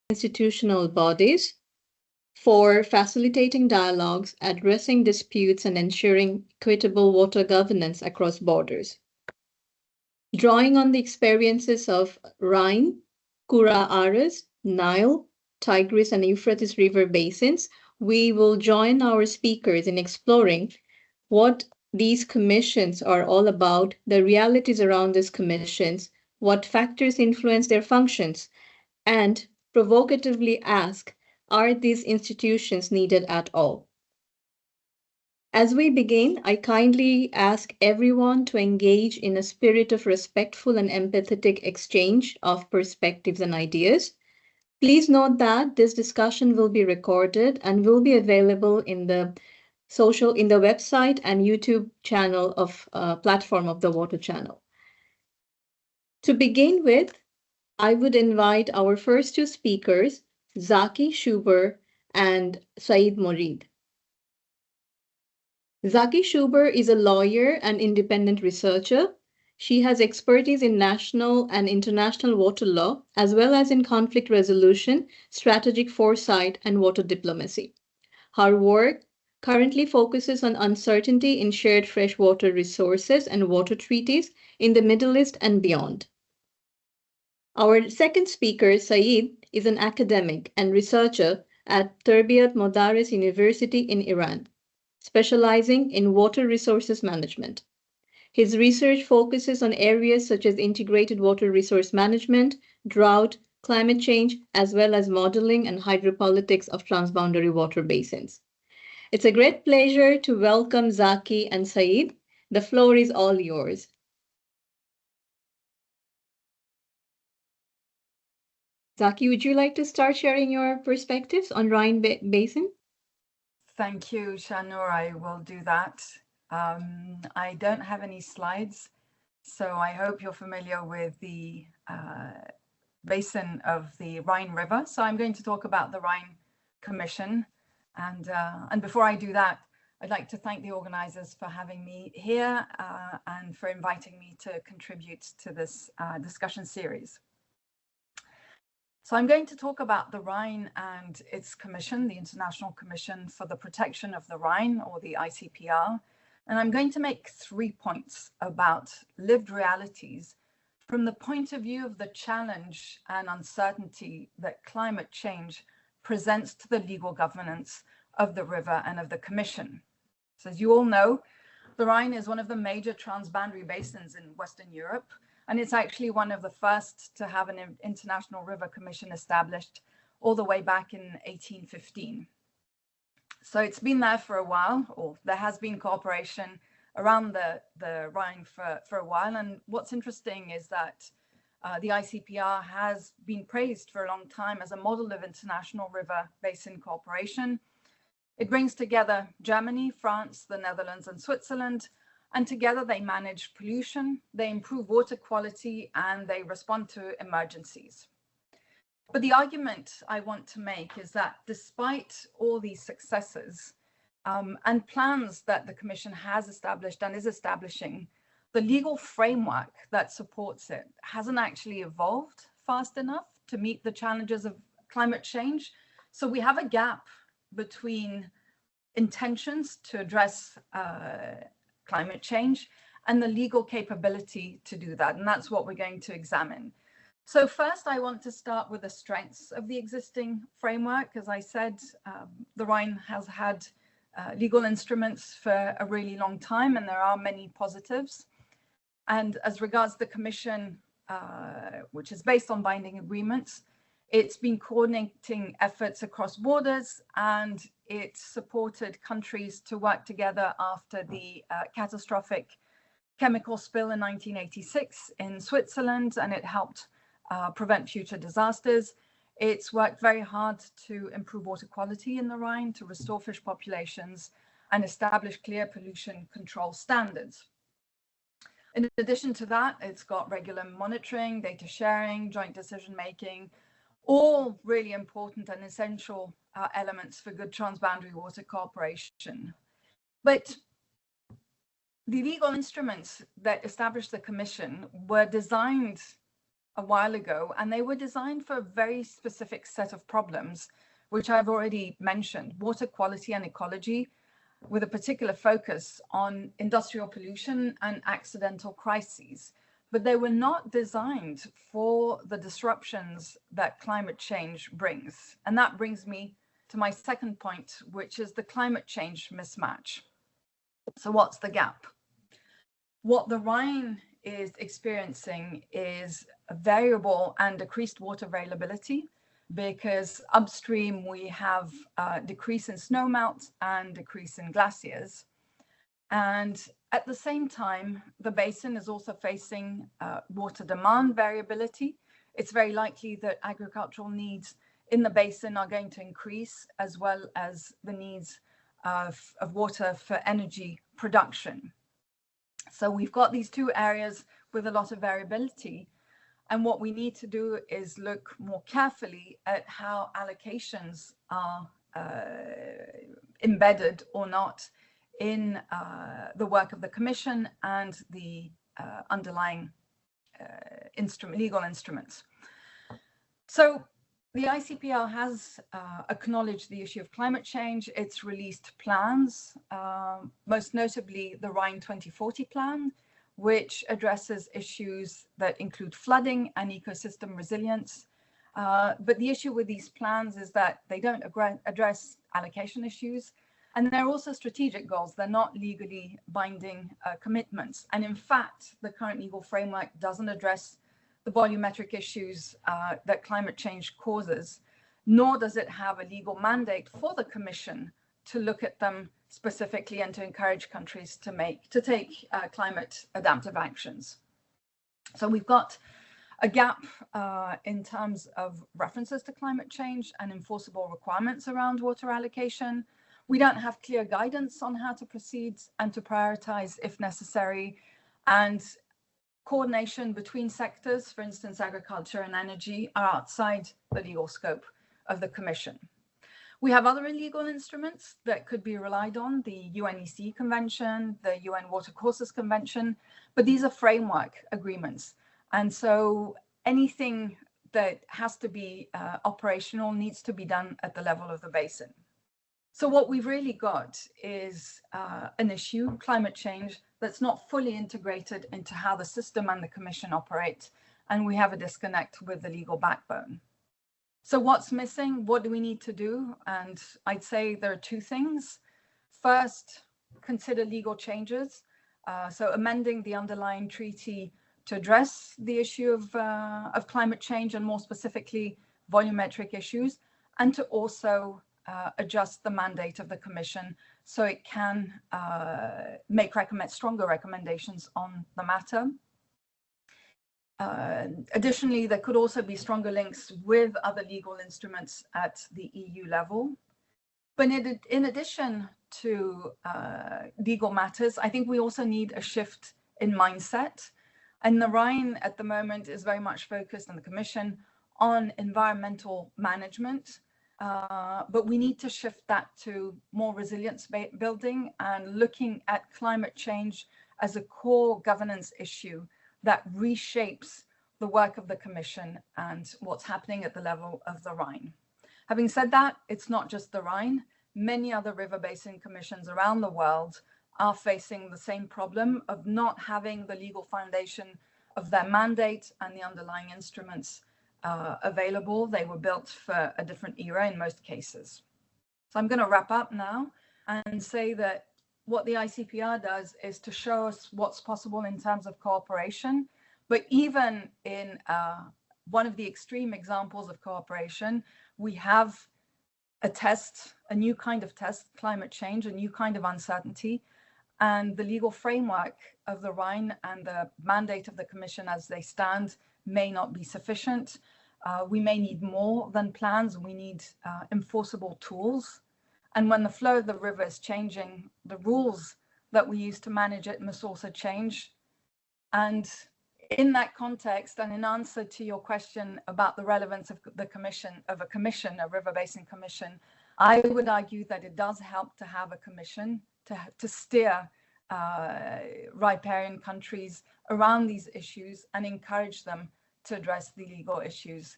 institutional bodies for facilitating dialogues, addressing disputes, and ensuring equitable water governance across borders. Drawing on the experiences of Rhine, Kura-Aras, Nile, Tigris, and Euphrates river basins, we will join our speakers in exploring what these commissions are all about, the realities around these commissions, what factors influence their functions, and provocatively ask, are these institutions needed at all? As we begin, I kindly ask everyone to engage in a spirit of respectful and empathetic exchange of perspectives and ideas. Please note that this discussion will be recorded and will be available in the website and YouTube channel of platform of the Water Channel. To begin with, I would invite our first two speakers, Zaki Shuber and Saeed Morid. Zaki Shuber is a lawyer and independent researcher. She has expertise in national and international water law, as well as in conflict resolution, strategic foresight, and water diplomacy. Her work currently focuses on uncertainty in shared freshwater resources and water treaties in the Middle East and beyond. Our second speaker, Saeed, is an academic and researcher at Terbiat Modares University in Iran, specializing in water resources management. His research focuses on areas such as integrated water resource management, drought, climate change, as well as modeling and hydropolitics of transboundary water basins. It's a great pleasure to welcome Zaki and Saeed. The floor is all yours. Zaki, would you like to start sharing your perspectives on Rhine Basin? Thank you, Shanur. I will do that. I don't have any slides, so I hope you're familiar with the basin of the Rhine River. So I'm going to talk about the Rhine Commission. And before I do that, I'd like to thank the organizers for having me here and for inviting me to contribute to this discussion series. So I'm going to talk about the Rhine and its commission, the International Commission for the Protection of the Rhine, or the ICPR. And I'm going to make 3 points about lived realities from the point of view of the challenge and uncertainty that climate change presents to the legal governance of the river and of the commission. So as you all know, the Rhine is one of the major transboundary basins in Western Europe. And it's actually one of the first to have an International River Commission established all the way back in 1815. So it's been there for a while, or there has been cooperation around the Rhine for a while. And what's interesting is that the ICPR has been praised for a long time as a model of international river basin cooperation. It brings together Germany, France, the Netherlands, and Switzerland. And together they manage pollution, they improve water quality, and they respond to emergencies. But the argument I want to make is that despite all these successes and plans that the Commission has established and is establishing, the legal framework that supports it hasn't actually evolved fast enough to meet the challenges of climate change. So we have a gap between intentions to address climate change and the legal capability to do that. And that's what we're going to examine. So first, I want to start with the strengths of the existing framework. As I said, the Rhine has had legal instruments for a really long time, and there are many positives. And as regards the Commission, which is based on binding agreements, it's been coordinating efforts across borders, and it supported countries to work together after the catastrophic chemical spill in 1986 in Switzerland, and it helped prevent future disasters. It's worked very hard to improve water quality in the Rhine, to restore fish populations, and establish clear pollution control standards. In addition to that, it's got regular monitoring, data sharing, joint decision-making, all really important and essential elements for good transboundary water cooperation. But the legal instruments that established the Commission were designed a while ago, and they were designed for a very specific set of problems, which I've already mentioned: water quality and ecology, with a particular focus on industrial pollution and accidental crises. But they were not designed for the disruptions that climate change brings. And that brings me to my second point, which is the climate change mismatch. So what's the gap? What the Rhine is experiencing is a variable and decreased water availability, because upstream we have a decrease in snowmelt and decrease in glaciers. And at the same time, the basin is also facing water demand variability. It's very likely that agricultural needs in the basin are going to increase, as well as the needs of water for energy production. So we've got these two areas with a lot of variability. And what we need to do is look more carefully at how allocations are embedded or not in the work of the Commission and the underlying legal instruments. So the ICPR has acknowledged the issue of climate change. It's released plans, most notably the Rhine 2040 plan, which addresses issues that include flooding and ecosystem resilience. But the issue with these plans is that they don't address allocation issues, and they're also strategic goals. They're not legally binding commitments. And in fact, the current legal framework doesn't address the volumetric issues that climate change causes, nor does it have a legal mandate for the Commission to look at them specifically and to encourage countries to take climate adaptive actions. So we've got a gap in terms of references to climate change and enforceable requirements around water allocation. We don't have clear guidance on how to proceed and to prioritize if necessary, and coordination between sectors, for instance, agriculture and energy, are outside the legal scope of the Commission. We have other illegal instruments that could be relied on, the UNEC Convention, the UN Watercourses Convention, but these are framework agreements. And so anything that has to be operational needs to be done at the level of the basin. So what we've really got is an issue, climate change, that's not fully integrated into how the system and the Commission operate, and we have a disconnect with the legal backbone. So what's missing? What do we need to do? And I'd say there are two things. First, consider legal changes. So amending the underlying treaty to address the issue of climate change, and more specifically, volumetric issues, and to also adjust the mandate of the Commission so it can make stronger recommendations on the matter. Additionally, there could also be stronger links with other legal instruments at the EU level. But in addition to legal matters, I think we also need a shift in mindset. And the Rhine at the moment is very much focused on the Commission on environmental management. But we need to shift that to more resilience building and looking at climate change as a core governance issue that reshapes the work of the Commission and what's happening at the level of the Rhine. Having said that, it's not just the Rhine. Many other river basin commissions around the world are facing the same problem of not having the legal foundation of their mandate and the underlying instruments available. They were built for a different era in most cases. So I'm going to wrap up now and say that what the ICPR does is to show us what's possible in terms of cooperation. But even in one of the extreme examples of cooperation, we have a new kind of test, climate change, a new kind of uncertainty. And the legal framework of the Rhine and the mandate of the Commission as they stand may not be sufficient. We may need more than plans. We need enforceable tools. And when the flow of the river is changing, the rules that we use to manage it must also change. And in that context, and in answer to your question about the relevance of the commission, a river basin commission, I would argue that it does help to have a commission to steer riparian countries around these issues and encourage them to address the legal issues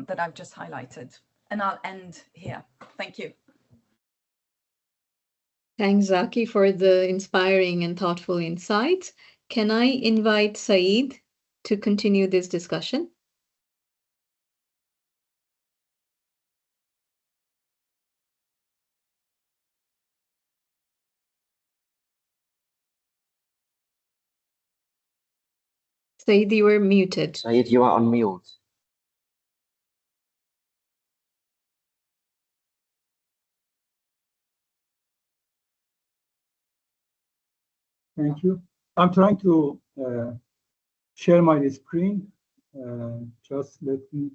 that I've just highlighted. And I'll end here. Thank you. Thanks, Zaki, for the inspiring and thoughtful insights. Can I invite Saeed to continue this discussion? Saeed, you are muted. Saeed, you are on mute. Thank you. I'm trying to share my screen. Just let me.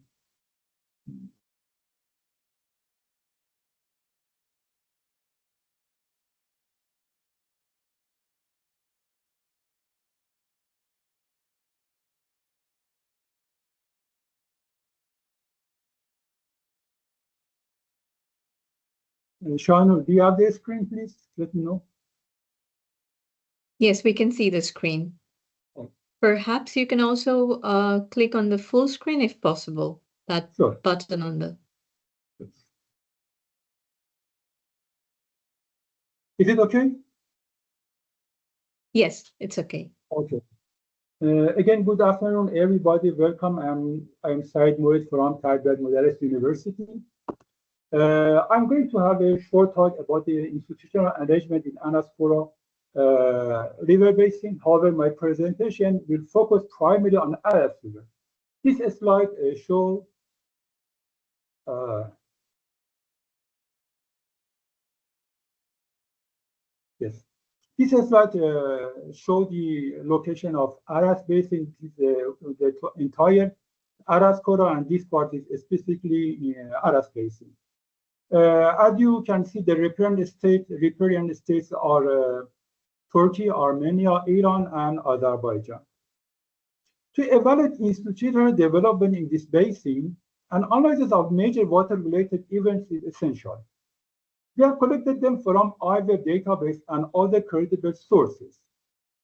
Shanur, do you have the screen, please? Let me know. Yes, we can see the screen. Oh. Perhaps you can also click on the full screen if possible. That Sure. button on the. Is it okay? Yes, it's okay. Okay. Again, good afternoon, everybody. Welcome. I'm Saeed Moed from Tigris-Euphrates University. I'm going to have a short talk about the institutional arrangement in Kura river basin. However, my presentation will focus primarily on Aras River. This slide shows yes. This slide shows the location of Aras basin, the entire Aras Kura, and this part is specifically in Aras basin. As you can see, the riparian states are Turkey, Armenia, Iran, and Azerbaijan. To evaluate institutional development in this basin, an analysis of major water-related events is essential. We have collected them from either database and other credible sources.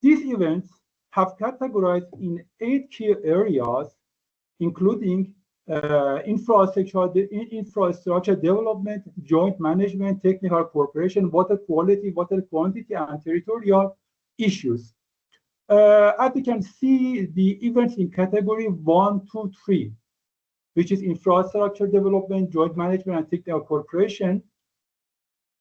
These events have categorized in 8 key areas, including infrastructure development, joint management, technical cooperation, water quality, water quantity, and territorial issues. As you can see, the events in category 1, 2, 3, which is infrastructure development, joint management, and technical cooperation,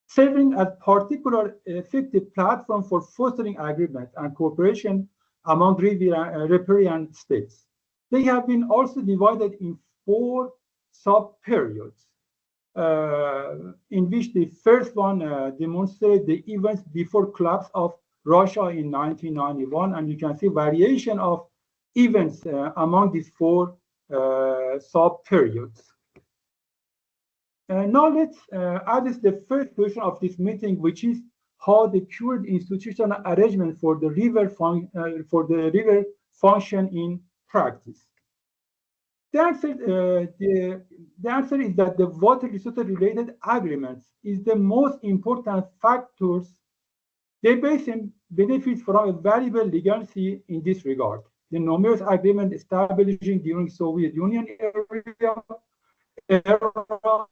serving as particular effective platform for fostering agreement and cooperation among riparian states. They have been also divided in 4 sub-periods, in which the first one demonstrates the events before collapse of Russia in 1991, and you can see variation of events among these 4 sub-periods. Now let's address the first question of this meeting, which is how the current institutional arrangement for the river function in practice. The answer is that the water resource-related agreements is the most important factors. The basin benefits from a valuable legacy in this regard. The numerous agreements establishing during Soviet Union era,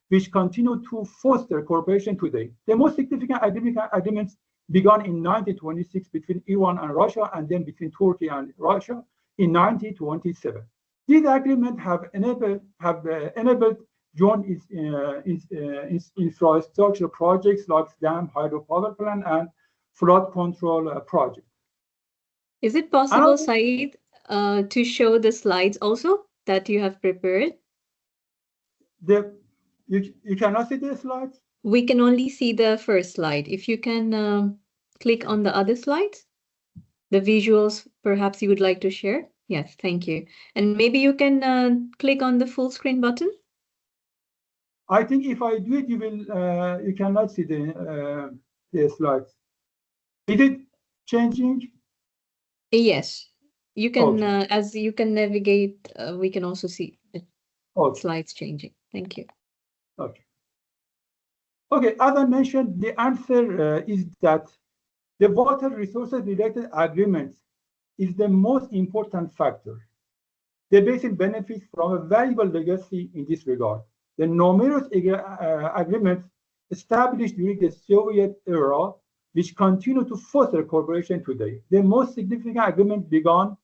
which continue to foster cooperation today. The most significant agreements began in 1926 between Iran and Russia, and then between Turkey and Russia in 1927. These agreements have enabled joint infrastructure projects like dam, hydropower plant, and flood control projects. Is it possible, Saeed, to show the slides also that you have prepared? You cannot see the slides? We can only see the first slide. If you can click on the other slides, the visuals perhaps you would like to share. Yes, thank you. And maybe you can click on the full screen button. I think if I do it, you cannot see the slides. Is it changing? Yes, you can. Okay. As you can navigate, we can also see the slides changing. Thank you. Okay. Okay, as I mentioned, the answer is that the water resources related agreements is the most important factor. The basin benefits from a valuable legacy in this regard. The numerous agreements established during the Soviet era, which continue to foster cooperation today. The most significant agreement began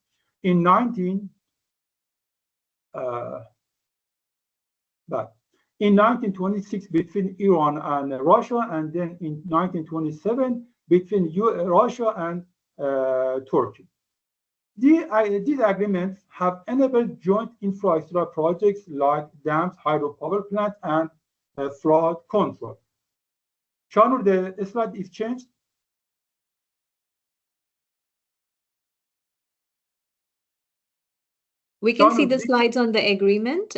in 1926 between Iran and Russia, and then in 1927 between Russia and Turkey. These agreements have enabled joint infrastructure projects like dams, hydropower plants, and flood control. Shanur, the slide is changed. We can see the slides on the agreement.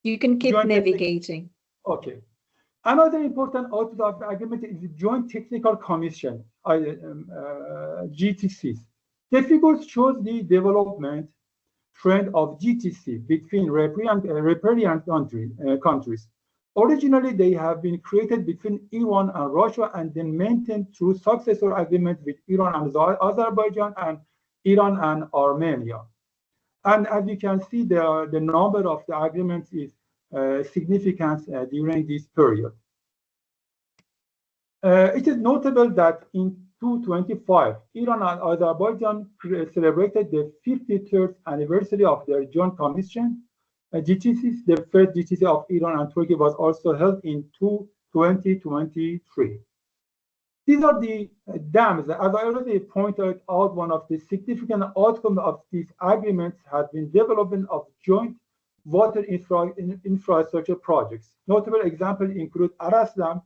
You can keep navigating. Okay. Another important output of the agreement is the Joint Technical Commission, GTCs. The figures shows the development trend of GTC between riparian countries. Originally, they have been created between Iran and Russia and then maintained through successor agreements with Iran and Azerbaijan and Iran and Armenia. And as you can see, the number of the agreements is significant during this period. It is notable that in 2025, Iran and Azerbaijan celebrated the 53rd anniversary of their joint commission, GTCs. The first GTC of Iran and Turkey was also held in 2023. These are the dams. As I already pointed out, one of the significant outcomes of these agreements has been development of joint water infrastructure projects. Notable examples include Aras Dam,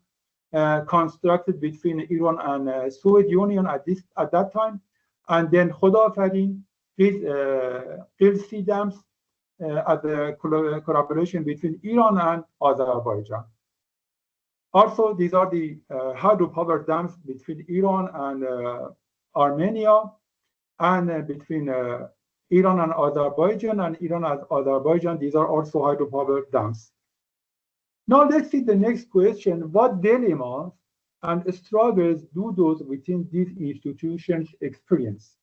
constructed between Iran and Soviet Union at that time, and then Khodafarin, Tigris-Euphrates dams, at the collaboration between Iran and Azerbaijan. Also, these are the hydropower dams between Iran and Armenia, and between Iran and Azerbaijan, and Iran and Azerbaijan. These are also hydropower dams. Now let's see the next question. What dilemmas and struggles do those within these institutions experience?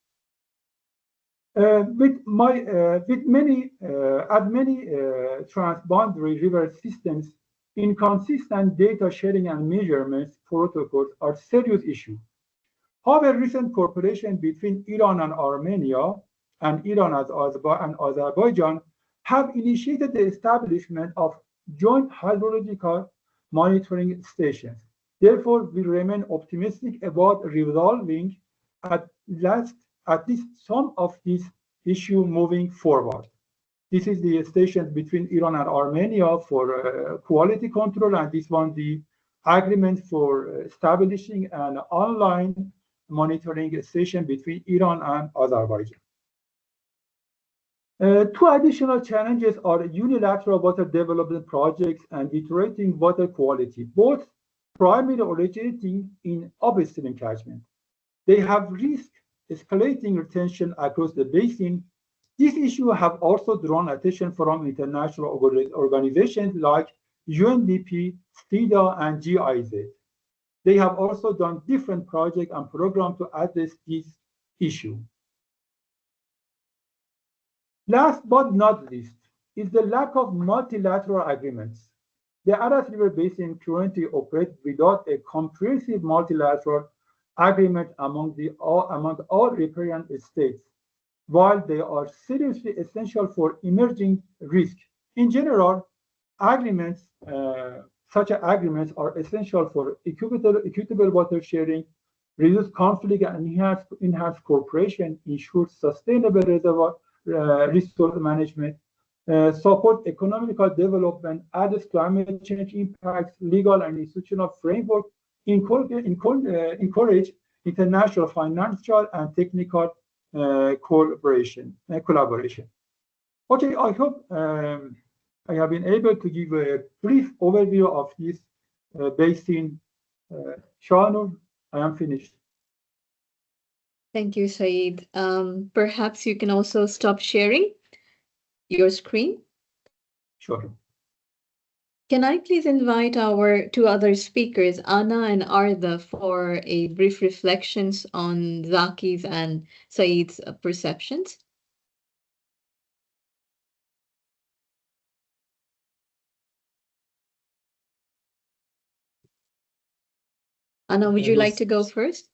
With many transboundary river systems, inconsistent data sharing and measurements protocols are serious issues. However, recent cooperation between Iran and Armenia and Iran and Azerbaijan have initiated the establishment of joint hydrological monitoring stations. Therefore, we remain optimistic about resolving at least some of these issues moving forward. This is the station between Iran and Armenia for quality control, and this one the agreement for establishing an online monitoring station between Iran and Azerbaijan. Two additional challenges are unilateral water development projects and deteriorating water quality, both primarily originating in upstream catchment. They have risked escalating retention across the basin. These issues have also drawn attention from international organizations like UNDP, STIDA, and GIZ. They have also done different projects and programs to address this issue. Last but not least is the lack of multilateral agreements. The Aras River Basin currently operates without a comprehensive multilateral agreement among all riparian states, while they are seriously essential for emerging risks. In general, such agreements are essential for equitable water sharing, reduce conflict and enhance cooperation, ensure sustainable reservoir resource management, support economical development, address climate change impacts, legal and institutional framework, encourage international financial and technical collaboration. Okay, I hope I have been able to give a brief overview of this basin. Shanur, I am finished. Thank you, Saeed. Perhaps you can also stop sharing your screen. Sure. Can I please invite our two other speakers, Anna and Arda, for a brief reflections on Zaki's and Saeed's perceptions? Anna, would you like to go first?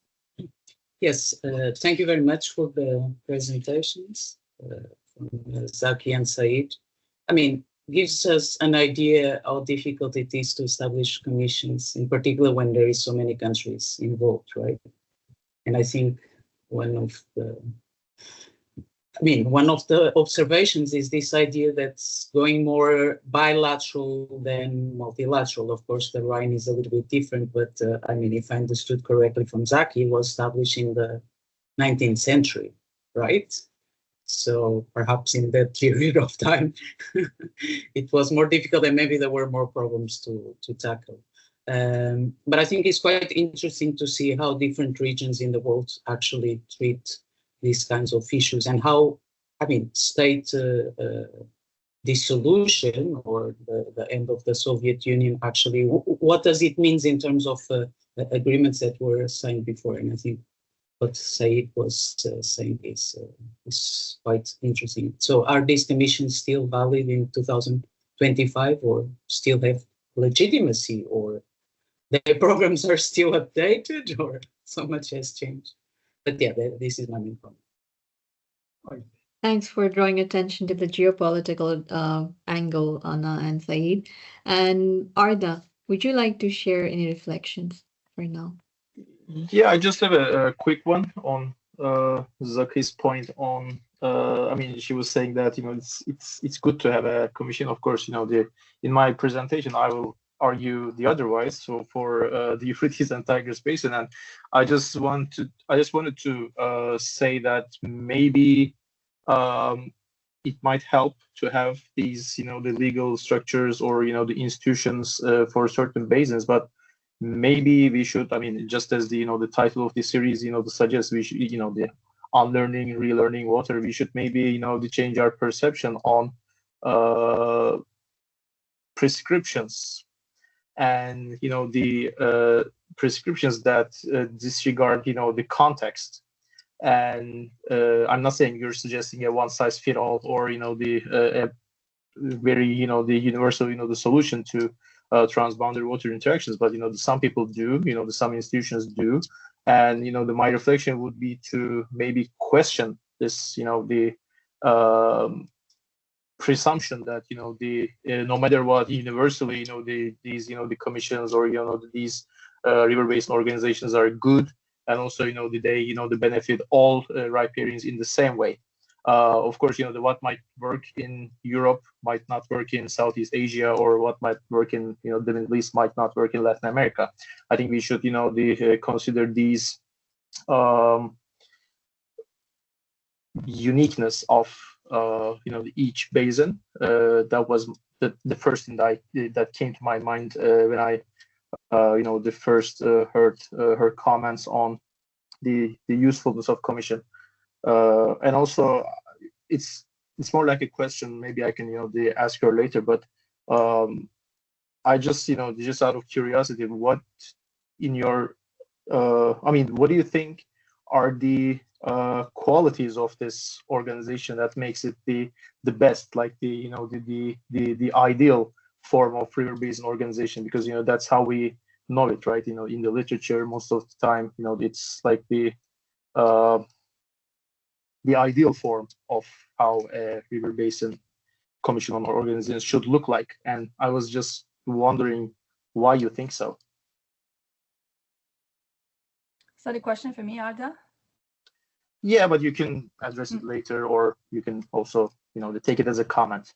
Yes, thank you very much for the presentations from Zaki and Said. I mean, gives us an idea how difficult it is to establish commissions, in particular when there is so many countries involved, right? And I think one of the observations is this idea that's going more bilateral than multilateral. Of course, the Rhine is a little bit different, but I mean, if I understood correctly from Zaki, it was established in the 19th century, right? So perhaps in that period of time, it was more difficult and maybe there were more problems to tackle. But I think it's quite interesting to see how different regions in the world actually treat these kinds of issues and how, I mean, state dissolution or the end of the Soviet Union actually, what does it mean in terms of agreements that were signed before? And I think what Said was saying is quite interesting. So are these commissions still valid in 2025 or still have legitimacy, or their programs are still updated, or so much has changed? But yeah, this is my main comment. Thanks for drawing attention to the geopolitical angle, Anna and Said. And Arda, would you like to share any reflections for now? Yeah, I just have a quick one on Zaki's point on. I mean, she was saying that it's good to have a commission. Of course, in my presentation I will argue the otherwise. So for the Euphrates and Tigris basin, and I just wanted to say that maybe it might help to have these the legal structures or the institutions for certain basins, but maybe we should, I mean, just as the the title of the series suggests, we should the unlearning, relearning water, we should maybe change our perception on prescriptions and the prescriptions that disregard the context. And I'm not saying you're suggesting a one-size-fits-all or the very the universal the solution to transboundary water interactions, but some people do, some institutions do, and my reflection would be to maybe question this the presumption that no matter what, universally these the commissions or these river basin organizations are good, and also they benefit all riparians in the same way. Of course, what might work in Europe might not work in Southeast Asia, or what might work in the Middle East might not work in Latin America. I think we should consider these uniqueness of each basin. That was the first thing that came to my mind when I the first heard her comments on the usefulness of commission. And also, it's more like a question. Maybe I can ask her later. But I just just out of curiosity, what in your I mean, what do you think are the qualities of this organization that makes it the best, like the the ideal form of river basin organization? Because that's how we know it, right? In the literature, most of the time, it's like the ideal form of how a river basin commission or organization should look like. And I was just wondering why you think so. Is that a question for me, Arda? Yeah, but you can address it later, or you can also, take it as a comment.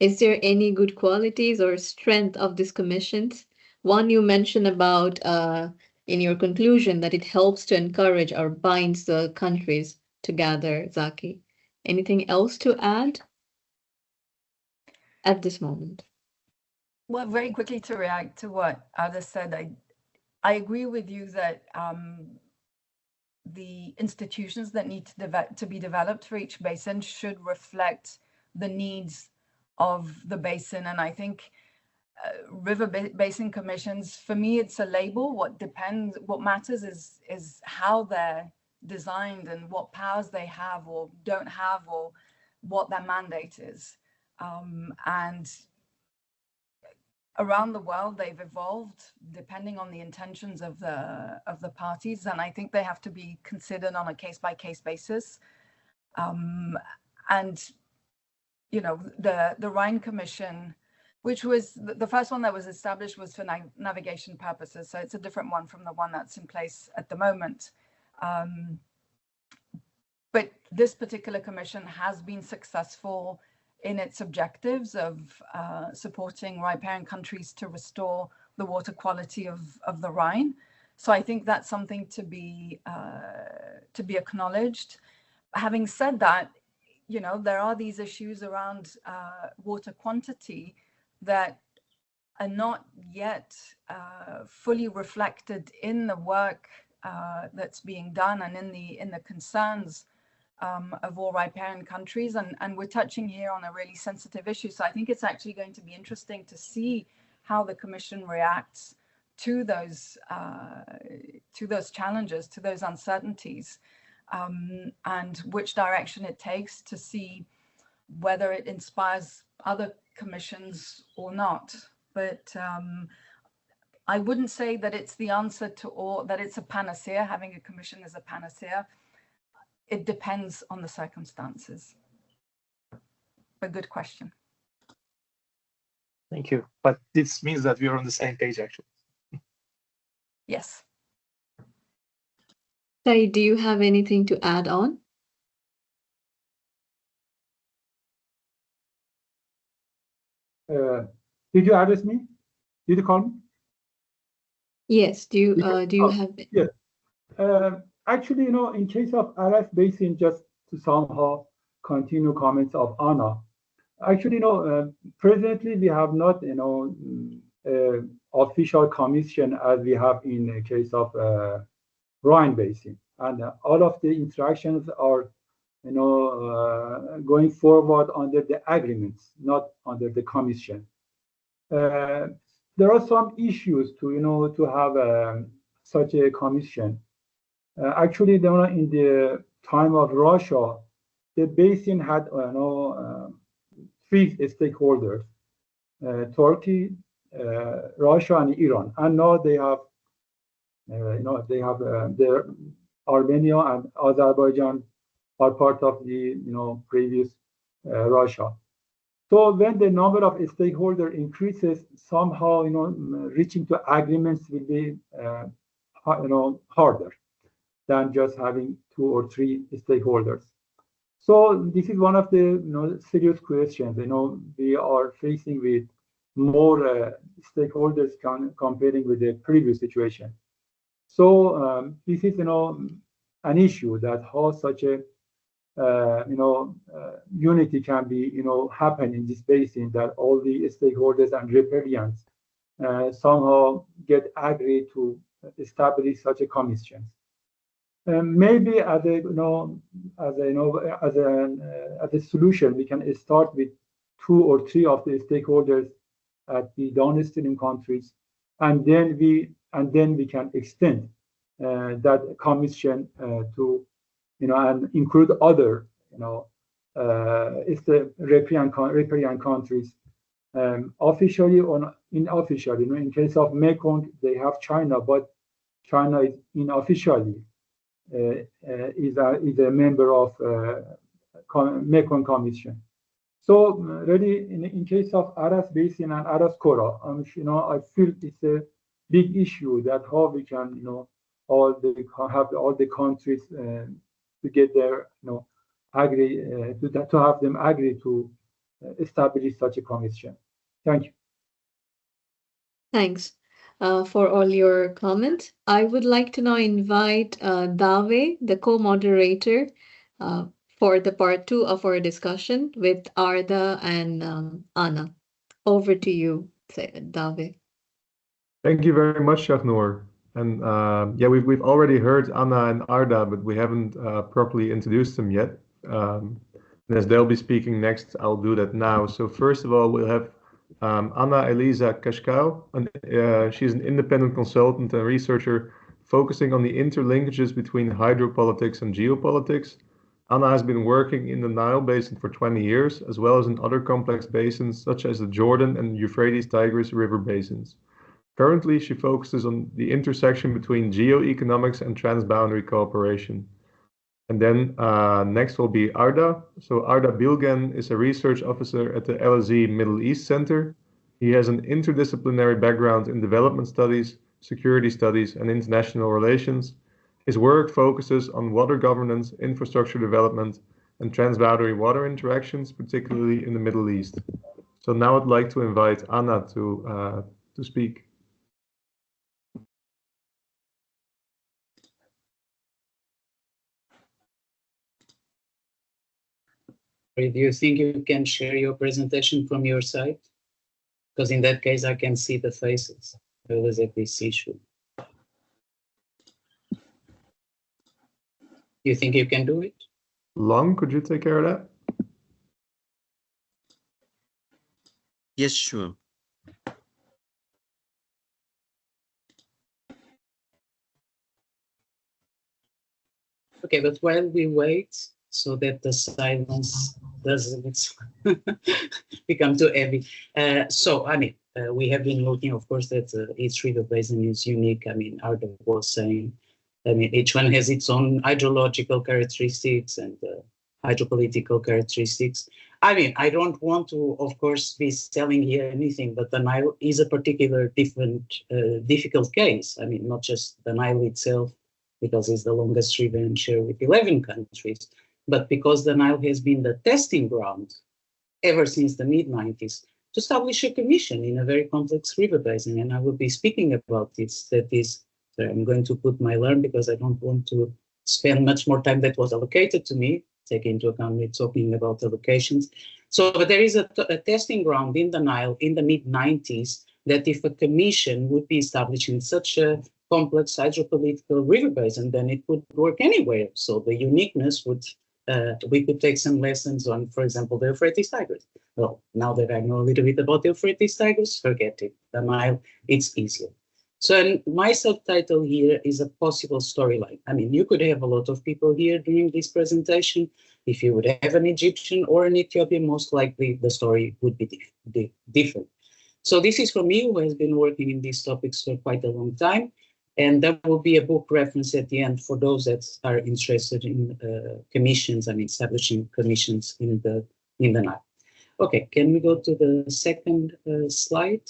Is there any good qualities or strength of these commissions? One you mentioned about in your conclusion that it helps to encourage or binds the countries together, Zaki. Anything else to add at this moment? Well, very quickly to react to what Arda said, I agree with you that the institutions that need to be developed for each basin should reflect the needs of the basin. And I think river basin commissions, for me, it's a label. What matters is how they're designed and what powers they have or don't have, or what their mandate is. And around the world, they've evolved depending on the intentions of the parties, and I think they have to be considered on a case-by-case basis. And you know, the Rhine Commission, which was the first one that was established, was for navigation purposes, so it's a different one from the one that's in place at the moment. But this particular commission has been successful in its objectives of supporting riparian countries to restore the water quality of the Rhine. So I think that's something to be acknowledged. Having said that, you know, there are these issues around water quantity that are not yet fully reflected in the work that's being done and in the concerns of all riparian countries, and we're touching here on a really sensitive issue. So I think it's actually going to be interesting to see how the Commission reacts to those challenges, to those uncertainties, and which direction it takes, to see whether it inspires other commissions or not. But I wouldn't say that it's the answer to all, that it's a panacea. Having a commission is a panacea. It depends on the circumstances. A good question. Thank you. But this means that we are on the same page, actually. Yes. Sai, do you have anything to add on? Did you address me? Did you call me? Yes. Do you have? Yes. Actually, you know, in case of Aras Basin, just to somehow continue comments of Anna. Actually, you know, presently we have not, you know, official commission as we have in the case of Rhine Basin, and all of the interactions are, you know, going forward under the agreements, not under the commission. There are some issues to, you know, to have such a commission. Actually, in the time of Russia, the basin had, you know, three stakeholders: Turkey, Russia, and Iran. And now they have, you know, they have their Armenia and Azerbaijan are part of the, you know, previous Russia. So when the number of stakeholders increases, somehow, you know, reaching to agreements will be, you know, harder than just having 2 or 3 stakeholders. So this is one of the, you know, serious questions. You know, we are facing with more stakeholders comparing with the previous situation. So this is, you know, an issue, that how such a you know, unity can be, you know, happen in this basin, that all the stakeholders and riparians somehow get agreed to establish such a commission. Maybe as a, you know, as a solution, we can start with 2 or 3 of the stakeholders at the downstream countries, and then we can extend that commission to, you know, and include other, you know, if the riparian countries, officially or unofficially. You know, in case of Mekong, they have China, but China is unofficially is a member of Mekong Commission. So really, in case of Aras Basin and Aras Kura, you know, I feel it's a big issue, that how we can, you know, have all the countries to get their, you know, agree to have them agree to establish such a commission. Thank you. Thanks for all your comments. I would like to now invite Dave, the co-moderator, for the part 2 of our discussion with Arda and Anna. Over to you, Dave. Thank you very much, Shahnur. And yeah, we've already heard Anna and Arda, but we haven't properly introduced them yet. And as they'll be speaking next, I'll do that now. So first of all, we'll have Anna Elisa Kashkau. She's an independent consultant and researcher focusing on the interlinkages between hydropolitics and geopolitics. Anna has been working in the Nile basin for 20 years, as well as in other complex basins such as the Jordan and Euphrates-Tigris river basins. Currently, she focuses on the intersection between geoeconomics and transboundary cooperation. And then next will be Arda. So Arda Bilgen is a research officer at the LSE Middle East Center. He has an interdisciplinary background in development studies, security studies, and international relations. His work focuses on water governance, infrastructure development, and transboundary water interactions, particularly in the Middle East. So now I'd like to invite Anna to speak. Do you think you can share your presentation from your side? Because in that case, I can see the faces. I was at this issue. You think you can do it? Long, could you take care of that? Yes, sure. Okay, but while we wait, so that the silence doesn't become too heavy. So, I mean, we have been looking, of course, that each river basin is unique. I mean, Arda was saying, I mean, each one has its own hydrological characteristics and hydropolitical characteristics. I mean, I don't want to, of course, be selling here anything, but the Nile is a particular difficult case. I mean, not just the Nile itself, because it's the longest river and share with 11 countries, but because the Nile has been the testing ground ever since the mid-90s to establish a commission in a very complex river basin. And I will be speaking about this. That is, so I'm going to put my learn because I don't want to spend much more time that was allocated to me, take into account we're talking about allocations. So, but there is a testing ground in the Nile in the mid-90s that if a commission would be established in such a complex hydropolitical river basin, then it would work anywhere. So the uniqueness would, we could take some lessons on, for example, the Euphrates-Tigris. Well, now that I know a little bit about the Euphrates-Tigris, forget it. The Nile, it's easier. So my subtitle here is a possible storyline. I mean, you could have a lot of people here during this presentation. If you would have an Egyptian or an Ethiopian, most likely the story would be different. So this is from me, who has been working in these topics for quite a long time. And there will be a book reference at the end for those that are interested in commissions and establishing commissions in the Nile. Okay, can we go to the second slide?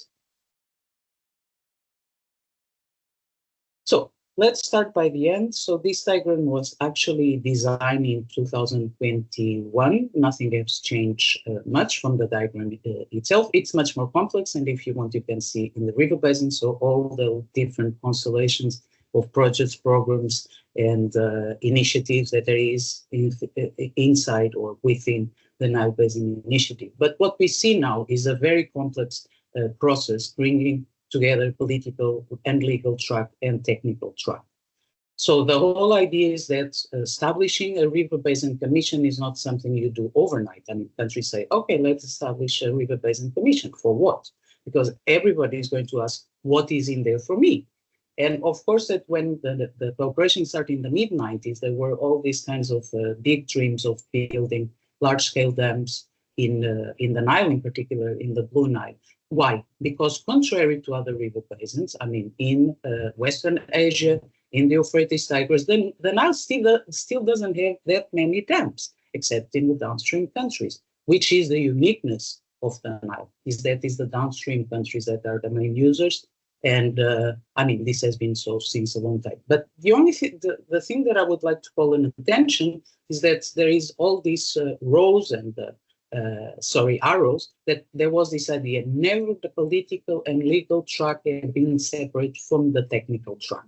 So let's start by the end. So this diagram was actually designed in 2021. Nothing has changed much from the diagram itself. It's much more complex. And if you want, you can see in the river basin. So all the different constellations of projects, programs, and initiatives that there is inside or within the Nile Basin Initiative. But what we see now is a very complex process bringing together political and legal track and technical track. So the whole idea is that establishing a river basin commission is not something you do overnight. I mean, countries say, okay, let's establish a river basin commission. For what? Because everybody is going to ask, what is in there for me? And of course, that when the cooperation started in the mid-90s, there were all these kinds of big dreams of building large-scale dams in the Nile, in particular, in the Blue Nile. Why? Because contrary to other river basins, I mean, in Western Asia, in the Euphrates-Tigris, the Nile still doesn't have that many dams, except in the downstream countries, which is the uniqueness of the Nile, is the downstream countries that are the main users. And I mean, this has been so since a long time. But the only thing, the thing that I would like to call an attention is that there is all these rows and arrows, that there was this idea, never the political and legal track had been separate from the technical track.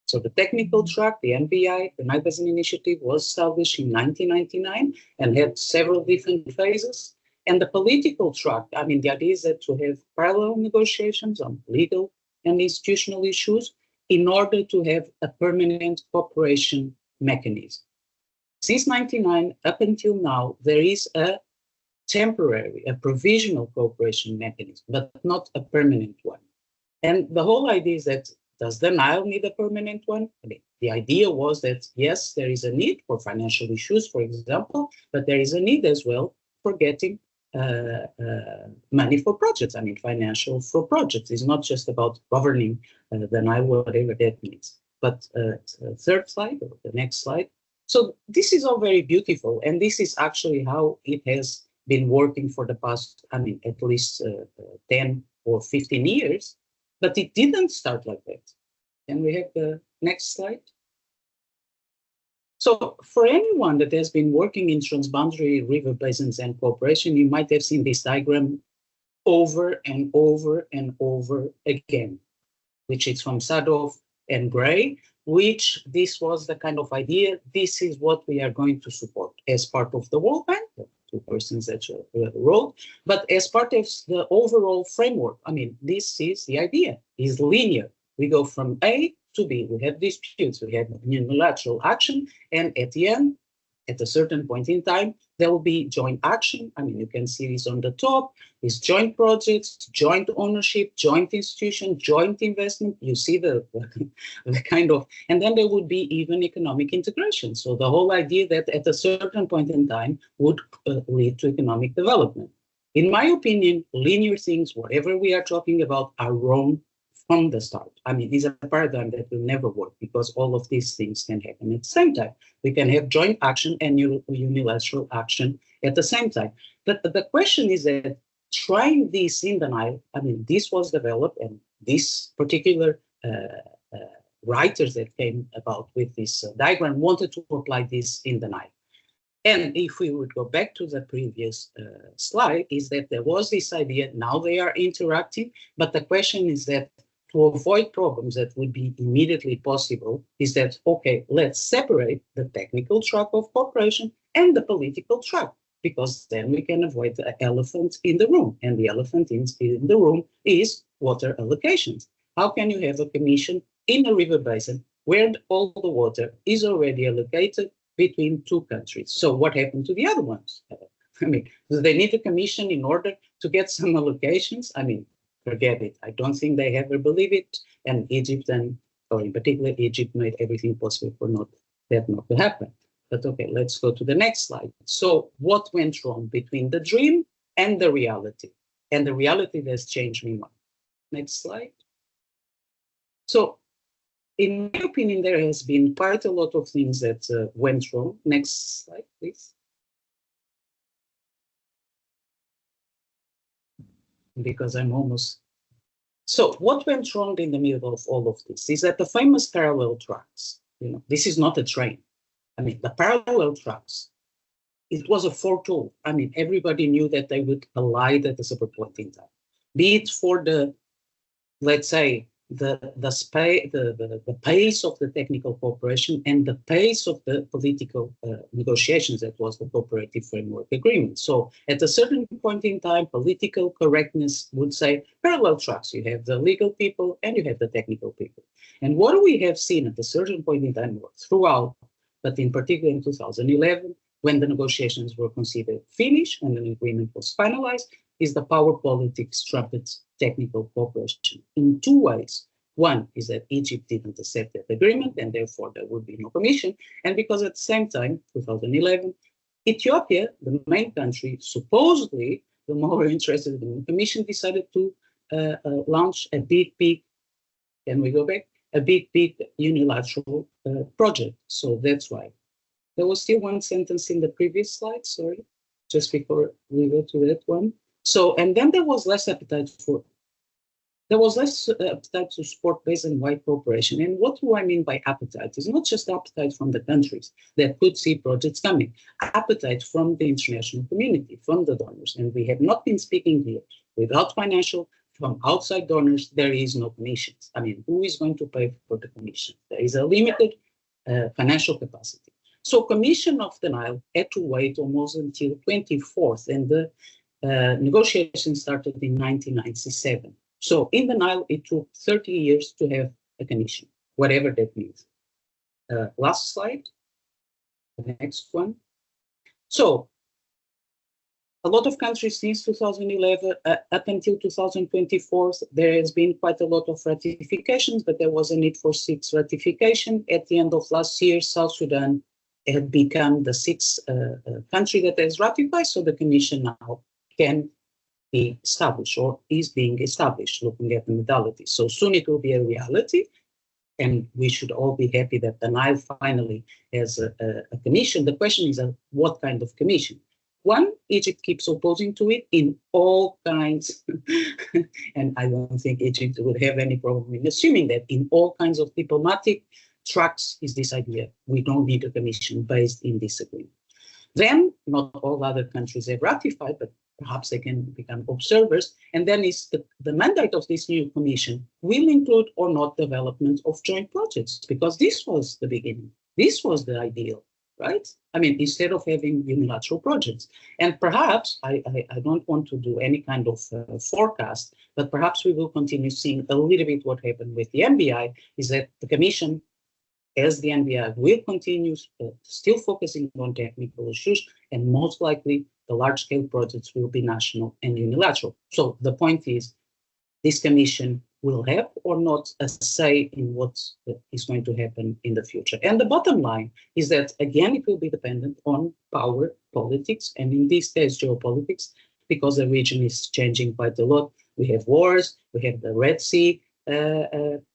So the technical track, the NBI, the Nile Basin Initiative, was established in 1999 and had several different phases. And the political track, I mean, the idea is that to have parallel negotiations on legal and institutional issues in order to have a permanent cooperation mechanism. Since 1999 up until now, there is a temporary, a provisional cooperation mechanism, but not a permanent one. And the whole idea is that Does the Nile need a permanent one? I mean, the idea was that, yes, there is a need for financial issues, for example, but there is a need as well for getting money for projects. I mean, financial for projects. It's not just about governing the Nile, whatever that means. But third slide, or the next slide. So this is all very beautiful, and this is actually how it has been working for the past, I mean, at least 10 or 15 years, but it didn't start like that. Can we have the next slide? So for anyone that has been working in transboundary river basins and cooperation, you might have seen this diagram over and over and over again, which is from Sadov and Gray, which this was the kind of idea, this is what we are going to support as part of the World Bank, the two persons that wrote, but as part of the overall framework. I mean, this is the idea, is linear. We go from A to B. We have disputes, we have unilateral action, and at the end, at a certain point in time, there will be joint action. I mean, you can see this on the top, these joint projects, joint ownership, joint institution, joint investment. You see the kind of, and then there would be even economic integration. So the whole idea that at a certain point in time would lead to economic development. In my opinion, linear things, whatever we are talking about, are wrong from the start. I mean, it's a paradigm that will never work because all of these things can happen at the same time. We can have joint action and unilateral action at the same time. But the question is that trying this in the Nile, I mean, this was developed, and this particular writers that came about with this diagram wanted to apply this in the Nile. And if we would go back to the previous slide, is that there was this idea, now they are interactive, but the question is that to avoid problems that would be immediately possible is that, okay, let's separate the technical track of cooperation and the political track, because then we can avoid the elephant in the room. And the elephant in the room is water allocations. How can you have a commission in a river basin where all the water is already allocated between two countries? So what happened to the other ones? I mean, do they need a commission in order to get some allocations? I mean, forget it. I don't think they ever believe it. And Egypt, or in particular, Egypt made everything possible for that not to happen. But okay, let's go to the next slide. So what went wrong between the dream and the reality? And the reality has changed meanwhile. Next slide. So in my opinion, there has been quite a lot of things that went wrong. Next slide, please. Because I'm almost. So what went wrong in the middle of all of this is that the famous parallel tracks, this is not a train. I mean, the parallel tracks, it was a foretold. I mean, everybody knew that they would collide at a certain point in time. Be it for the, let's say, the pace of the technical cooperation and the pace of the political negotiations, that was the cooperative framework agreement. So at a certain point in time, political correctness would say parallel tracks. You have the legal people and you have the technical people. And what we have seen at a certain point in time throughout, but in particular in 2011, when the negotiations were considered finished and an agreement was finalized, is the power politics trumpets technical cooperation in two ways. One is that Egypt didn't accept that agreement, and therefore there would be no commission. And because at the same time, 2011, Ethiopia, the main country, supposedly the more interested in the commission, decided to launch a big, can we go back? A big unilateral project. So that's why. There was still one sentence in the previous slide, sorry, just before we go to that one. So, and then there was less appetite to support basin-wide cooperation. And what do I mean by appetite? It's not just appetite from the countries that could see projects coming, appetite from the international community, from the donors. And we have not been speaking here. Without financial, from outside donors, there is no commissions. I mean, who is going to pay for the commission? There is a limited financial capacity. So Commission of the Nile had to wait almost until 24th, and the negotiations started in 1997. So in the Nile, it took 30 years to have a commission, whatever that means. Last slide, the next one. So a lot of countries since 2011 up until 2024, there has been quite a lot of ratifications, but there was a need for 6 ratification. At the end of last year, South Sudan had become the 6th country that has ratified, so the Commission now can be established or is being established, looking at the modalities. So soon it will be a reality, and we should all be happy that the Nile finally has a commission. The question is what kind of commission? One, Egypt keeps opposing to it in all kinds, and I don't think Egypt would have any problem in assuming that in all kinds of diplomatic tracks is this idea. We don't need a commission based in this agreement. Then, not all other countries have ratified, but perhaps they can become observers. And then is the mandate of this new commission will include or not development of joint projects, because this was the beginning. This was the ideal, right? I mean, instead of having unilateral projects. And perhaps, I don't want to do any kind of forecast, but perhaps we will continue seeing a little bit what happened with the NBI, is that the commission, as the NBI will continue still focusing on technical issues, and most likely the large-scale projects will be national and unilateral. So the point is, this commission will have or not a say in what is going to happen in the future. And the bottom line is that, again, it will be dependent on power politics, and in this case, geopolitics, because the region is changing quite a lot. We have wars, we have the Red Sea,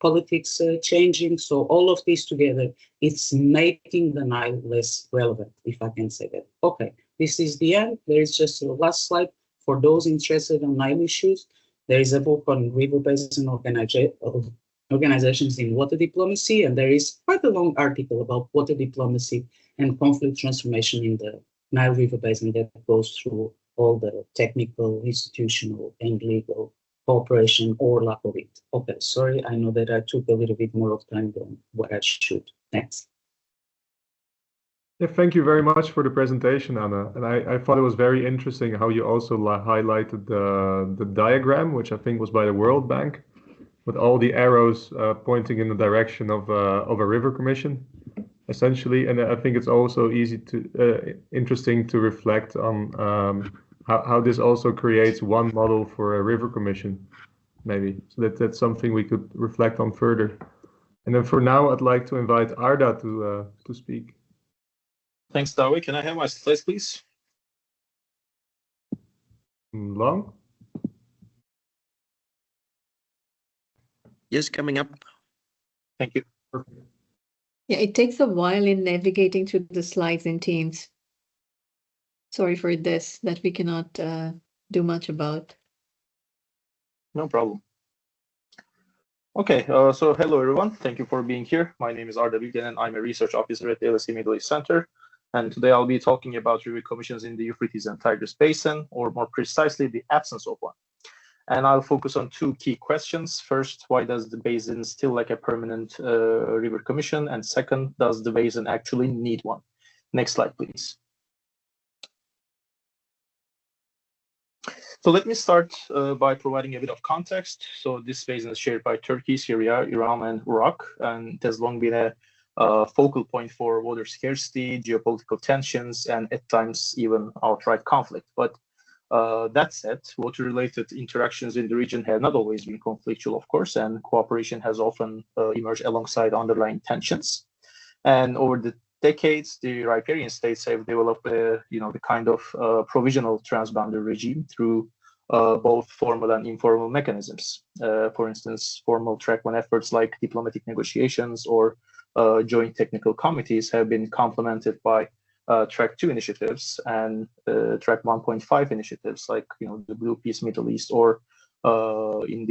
politics changing. So all of this together, it's making the Nile less relevant, if I can say that. Okay, this is the end. There is just a last slide for those interested in Nile issues. There is a book on river basin organizations in water diplomacy, and there is quite a long article about water diplomacy and conflict transformation in the Nile River Basin that goes through all the technical, institutional, and legal cooperation or lack of it. Okay, sorry, I know that I took a little bit more of time than what I should. Thanks. Yeah, thank you very much for the presentation, Anna. And I thought it was very interesting how you also highlighted the diagram, which I think was by the World Bank, with all the arrows pointing in the direction of a river commission, essentially. And I think it's also interesting to reflect on how this also creates one model for a river commission, maybe. So that's something we could reflect on further. And then for now, I'd like to invite Arda to speak. Thanks, Dawi. Can I have my slides, please? Long? Yes, coming up. Thank you. Perfect. Yeah, it takes a while in navigating through the slides in Teams. Sorry for this, that we cannot do much about. No problem. Okay, so hello everyone. Thank you for being here. My name is Arda Bilgen and I'm a research officer at the LSE Middle East Center. And today I'll be talking about river commissions in the Euphrates and Tigris Basin, or more precisely, the absence of one. And I'll focus on 2 key questions. First, why does the basin still lack a permanent river commission? And second, does the basin actually need one? Next slide, please. So let me start by providing a bit of context. So this basin is shared by Turkey, Syria, Iran, and Iraq, and it has long been a focal point for water scarcity, geopolitical tensions, and at times even outright conflict. But that said, water-related interactions in the region have not always been conflictual, of course, and cooperation has often emerged alongside underlying tensions. And over the decades, the riparian states have developed the kind of provisional transboundary regime through both formal and informal mechanisms. For instance, formal track 1 efforts like diplomatic negotiations or joint technical committees have been complemented by track 2 initiatives and track 1.5 initiatives like the Blue Peace Middle East, or in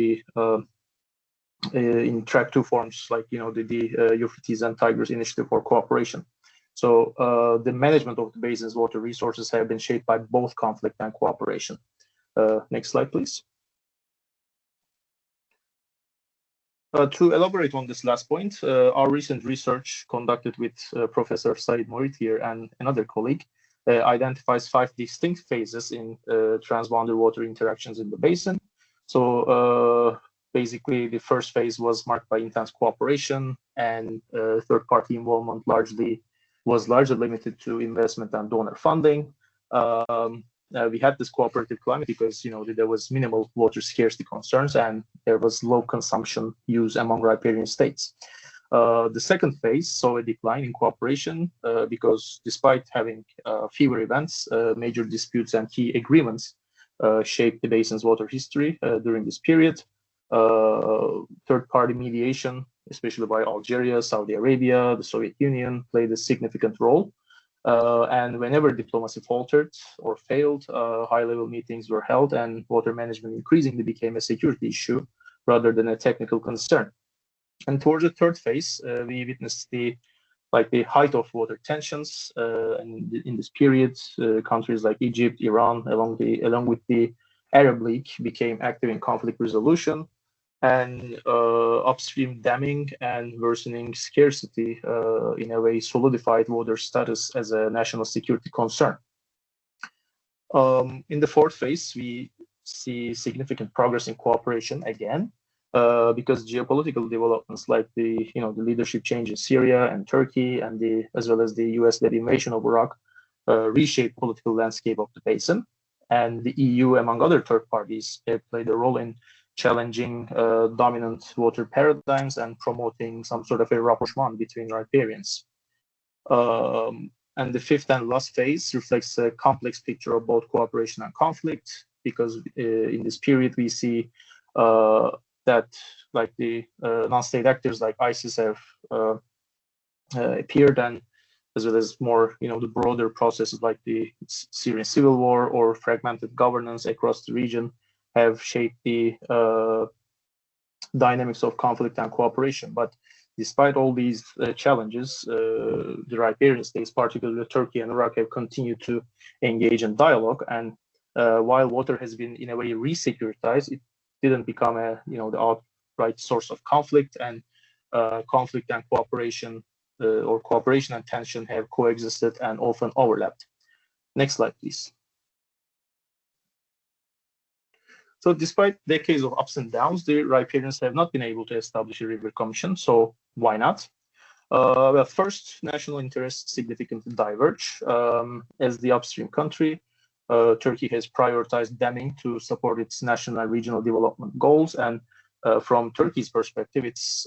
track 2 forms like the Euphrates and Tigris initiative for cooperation. So the management of the basin's water resources have been shaped by both conflict and cooperation. Next slide, please. To elaborate on this last point, our recent research conducted with Professor Said Morithier and another colleague identifies 5 distinct phases in transboundary water interactions in the basin. So basically, the first phase was marked by intense cooperation, and third-party involvement was largely limited to investment and donor funding. we had this cooperative climate because there was minimal water scarcity concerns and there was low consumption use among riparian states. The second phase saw a decline in cooperation because despite having fewer events, major disputes and key agreements shaped the basin's water history during this period. Third-party mediation, especially by Algeria, Saudi Arabia, the Soviet Union, played a significant role. And whenever diplomacy faltered or failed, high-level meetings were held and water management increasingly became a security issue rather than a technical concern. And towards the third phase, we witnessed the height of water tensions. And in this period, countries like Egypt, Iran, along with the Arab League, became active in conflict resolution, and upstream damming and worsening scarcity in a way solidified water status as a national security concern. In the fourth phase, we see significant progress in cooperation again, because geopolitical developments like the leadership change in Syria and Turkey, and as well as the US-led invasion of Iraq, reshaped political landscape of the basin. And the EU, among other third parties, played a role in challenging dominant water paradigms and promoting some sort of a rapprochement between riparians. And the fifth and last phase reflects a complex picture of both cooperation and conflict, because in this period we see that the non-state actors like ISIS have appeared, and as well as more, the broader processes like the Syrian civil war or fragmented governance across the region have shaped the dynamics of conflict and cooperation. But despite all these challenges, the riparian states, particularly Turkey and Iraq, have continued to engage in dialogue. And while water has been in a way re-securitized, it didn't become the outright source of conflict, and conflict and cooperation or cooperation and tension have coexisted and often overlapped. Next slide, please. So despite decades of ups and downs, the riparians have not been able to establish a river commission. So why not? Well, first, national interests significantly diverge. As the upstream country, Turkey has prioritized damming to support its national and regional development goals. And from Turkey's perspective, it's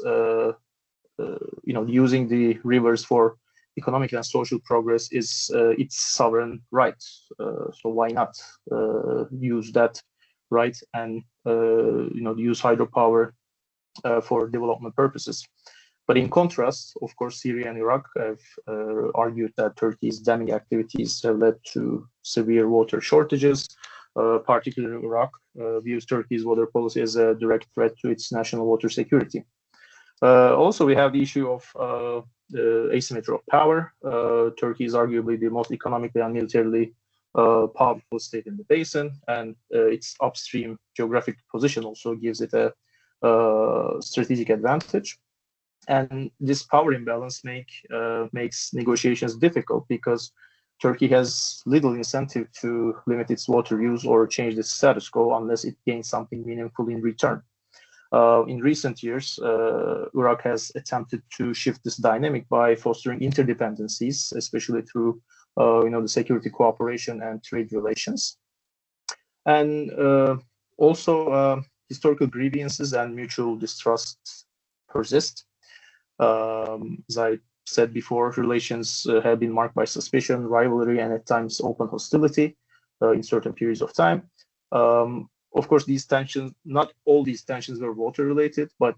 using the rivers for economic and social progress is its sovereign right. So why not use that right and use hydropower for development purposes? But in contrast, of course, Syria and Iraq have argued that Turkey's damming activities have led to severe water shortages. Particularly Iraq views Turkey's water policy as a direct threat to its national water security. Also, we have the issue of the asymmetry of power. Turkey is arguably the most economically and militarily powerful state in the basin, and its upstream geographic position also gives it a strategic advantage. And this power imbalance makes negotiations difficult, because Turkey has little incentive to limit its water use or change the status quo unless it gains something meaningful in return. In recent years, Iraq has attempted to shift this dynamic by fostering interdependencies, especially through the security cooperation and trade relations. And also historical grievances and mutual distrust persist. As I said before, relations have been marked by suspicion, rivalry, and at times open hostility in certain periods of time. Of course, these tensions, not all these tensions were water related, but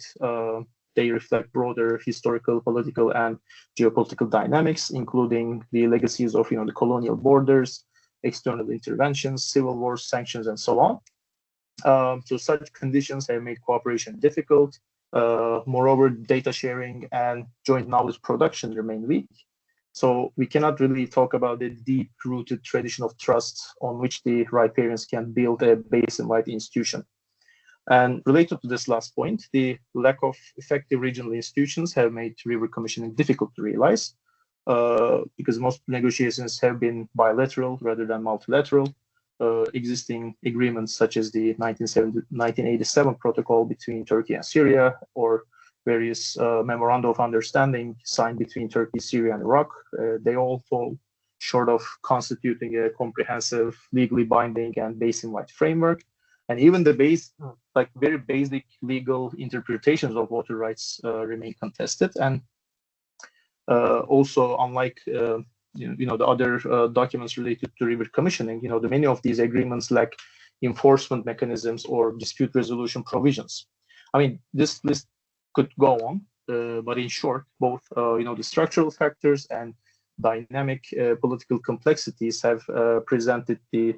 they reflect broader historical, political, and geopolitical dynamics, including the legacies of the colonial borders, external interventions, civil wars, sanctions, and so on. So such conditions have made cooperation difficult. Moreover, data sharing and joint knowledge production remain weak. So we cannot really talk about the deep-rooted tradition of trust on which the riparians can build a basin-wide institution. And related to this last point, the lack of effective regional institutions have made river commissioning difficult to realize, because most negotiations have been bilateral rather than multilateral. Existing agreements such as the 1987 protocol between Turkey and Syria, or various memoranda of understanding signed between Turkey, Syria, and Iraq, they all fall short of constituting a comprehensive, legally binding and basin-wide framework. And even the very basic legal interpretations of water rights remain contested. And also, unlike the other documents related to river commissioning, many of these agreements lack enforcement mechanisms or dispute resolution provisions. I mean, this list could go on, but in short, both the structural factors and dynamic political complexities have prevented the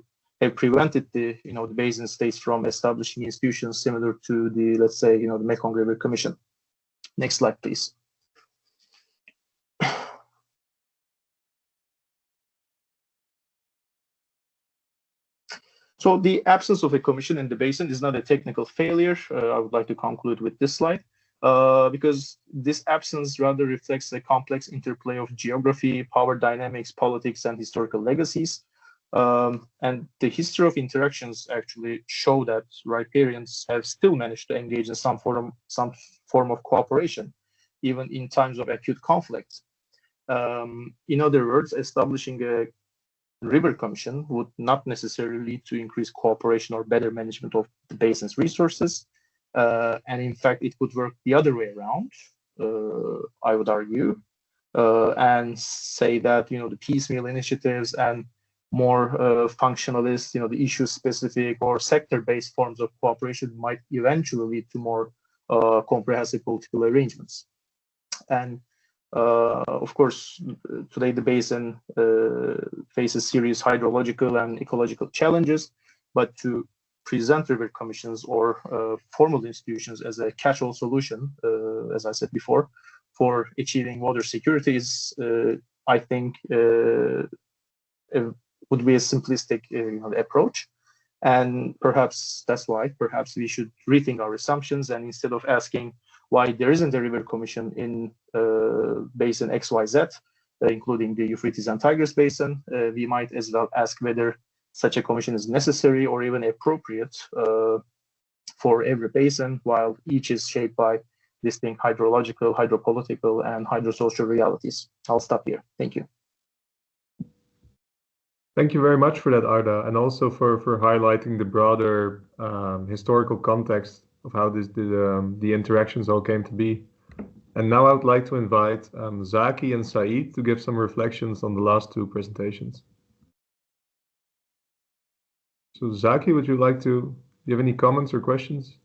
basin states from establishing institutions similar to the, let's say, the Mekong River Commission. Next slide, please. So the absence of a commission in the basin is not a technical failure. I would like to conclude with this slide, because this absence rather reflects a complex interplay of geography, power dynamics, politics, and historical legacies. And the history of interactions actually show that riparians have still managed to engage in some form of cooperation, even in times of acute conflict. In other words, establishing a river commission would not necessarily lead to increased cooperation or better management of the basin's resources. And in fact, it would work the other way around, I would argue, and say that, the piecemeal initiatives and more functionalist, the issue-specific or sector-based forms of cooperation might eventually lead to more comprehensive political arrangements. And of course, today the basin faces serious hydrological and ecological challenges, but to present river commissions or formal institutions as a catch-all solution, as I said before, for achieving water security is, I think, would be a simplistic approach. And perhaps that's why we should rethink our assumptions, and instead of asking why there isn't a river commission in basin XYZ, including the Euphrates and Tigris basin, we might as well ask whether such a commission is necessary or even appropriate for every basin, while each is shaped by distinct hydrological, hydropolitical, and hydrosocial realities. I'll stop here. Thank you. Thank you very much for that, Arda, and also for highlighting the broader historical context of how the interactions all came to be. And now I would like to invite Zaki and Said to give some reflections on the last two presentations. So Zaki, do you have any comments or questions?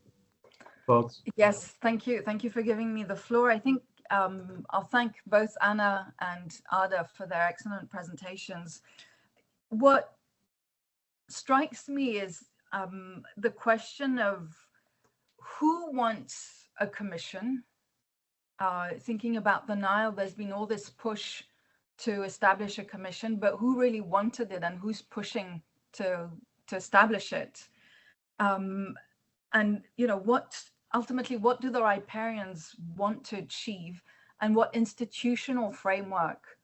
Thoughts? Yes, thank you. Thank you for giving me the floor. I think I'll thank both Anna and Arda for their excellent presentations. What strikes me is the question of who wants a commission. Thinking about the Nile, there's been all this push to establish a commission, but who really wanted it and who's pushing to establish it? And ultimately, what do the riparians want to achieve, and what institutional framework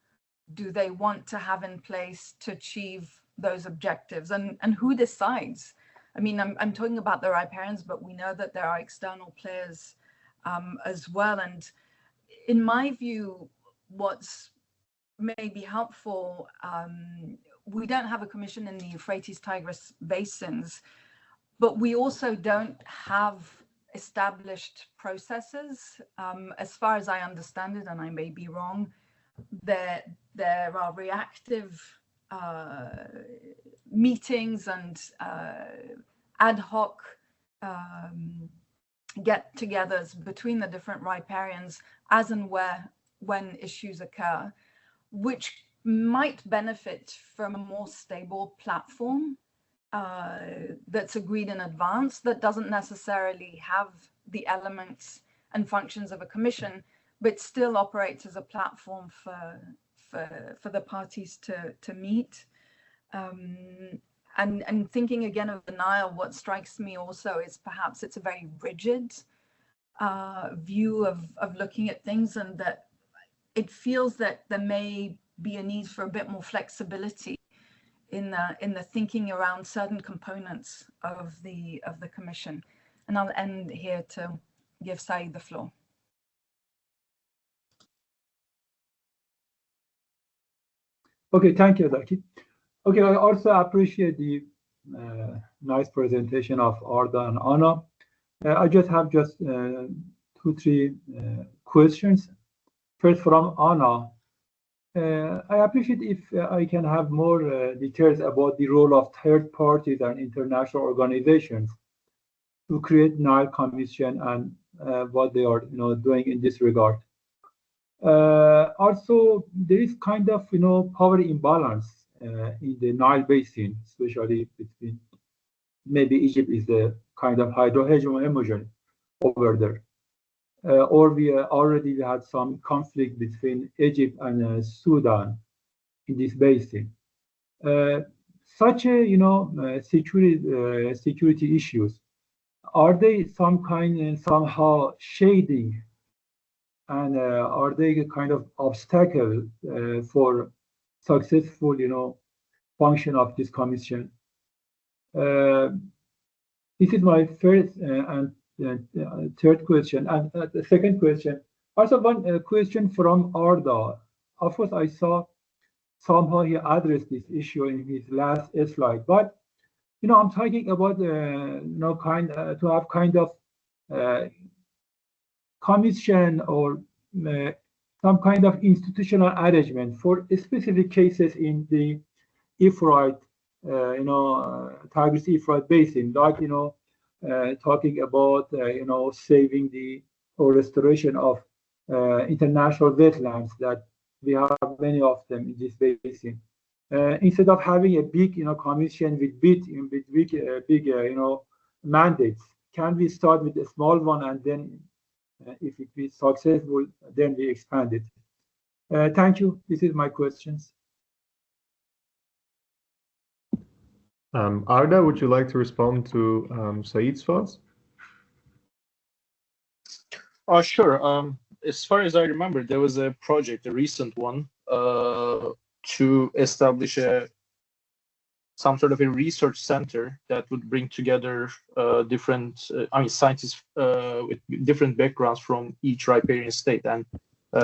do they want to have in place to achieve those objectives, and who decides? I mean, I'm talking about the riparians, but we know that there are external players as well. And in my view, what's maybe helpful, we don't have a commission in the Euphrates-Tigris basins, but we also don't have established processes. As far as I understand it, and I may be wrong, there are reactive meetings and ad hoc get-togethers between the different riparians as and when issues occur, which might benefit from a more stable platform that's agreed in advance, that doesn't necessarily have the elements and functions of a commission, but still operates as a platform for the parties to meet. And thinking again of the Nile, what strikes me also is perhaps it's a very rigid view of looking at things, and that it feels that there may be a need for a bit more flexibility in the thinking around certain components of the commission. And I'll end here to give Said the floor. Okay, thank you, Zaki. Okay, I also appreciate the nice presentation of Arda and Anna. I just have two, three questions. First, from Anna. I appreciate if I can have more details about the role of third parties and international organizations to create Nile Commission and what they are, doing in this regard. Also, there is kind of, power imbalance in the Nile basin, especially between maybe Egypt is the kind of hydrohegemony over there. Or we already had some conflict between Egypt and Sudan in this basin. Such a security issues, are they somehow shading, and are they a kind of obstacle for successful function of this commission? This is my first and third question. And the second question, also one question from Arda. Of course, I saw somehow he addressed this issue in his last slide, but I'm talking about to have kind of commission or some kind of institutional arrangement for specific cases in the Euphrates, Tigris-Euphrates basin, like talking about saving the or restoration of international wetlands that we have many of them in this basin. Instead of having a big commission with big mandates, can we start with a small one and then if it is successful, then we expand it. Thank you. This is my questions. Arda, would you like to respond to Said's thoughts? Sure. As far as I remember, there was a project, a recent one, to establish some sort of a research center that would bring together different, scientists with different backgrounds from each riparian state. And